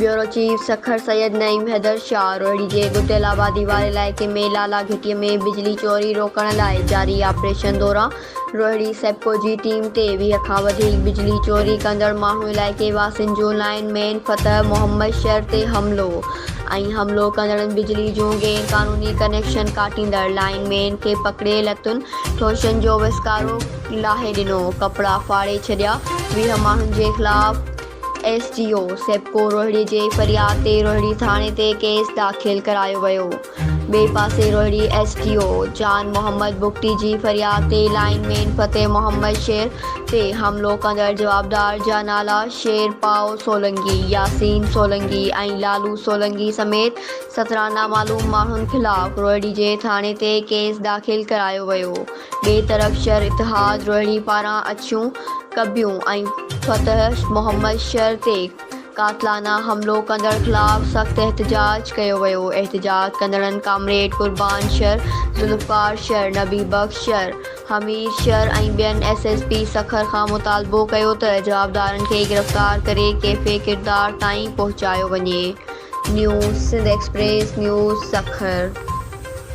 Bureau chief Sukkur Syed Naeem Haidar Shah Rohri जे गुटियल आबादी वारे इलाइक़े में लाला घिटीअ में बिजली चोरी रोकण लाइ जारी ऑपरेशन दौरान रोहड़ी सेप्को जी टीम ते 20 खां वधीक बिजली चोरी कंदड़ माण्हू इलाइक़े वासियुनि जो लाइनमैन फतह मोहम्मद शर ते हमलो कंदड़नि बिजली जूं गैर क़ानूनी कनेक्शन काटींदड़ लाइनमैन खे पकड़े लतुनि ठोशनि जो विस्कारो लाहे ॾिनो, कपिड़ा फाड़े छॾिया। 20 माण्हुनि जे ख़िलाफ़ SGO सेप्को रोहड़ी जे फ़रियाद ते रोहड़ी थाणे ते केस दाख़िल करायो वियो। ॿिए पासे रोहड़ी SDO जान मोहम्मद बुगटी जी फ़रियाद ते लाइनमैन फतेह मोहम्मद शेर ते हमलो कंदड़ जवाबदार जा नाला शेर पाओ सोलंकी, यासीन सोलंकी ऐं लालू सोलंकी समेत 17 नामालूम माण्हुनि ख़िलाफ़ रोहड़ी जे थाणे ते केस दाख़िल करायो वियो। ॿिए तरफ़ शर इतिहाद रोहड़ी पारां अछियूं कबियूं ऐं फतह मोहम्मद शर ते कातलाना हमलो कंदड़ ख़िलाफ़ सख़्त एहतजाज कयो वियो। एहतजाज कंदड़नि कामरेड कुर्बान शर, ज़ुल्फ़कार शर, नबी बख़्श शर, हमीद शर ऐं ॿियनि SSP सखर खां मुतालबो कयो त जवाबदारनि खे गिरफ़्तार करे कैफ़े किरदार ताईं पहुचायो वञे। News Sindh express news Sukkur.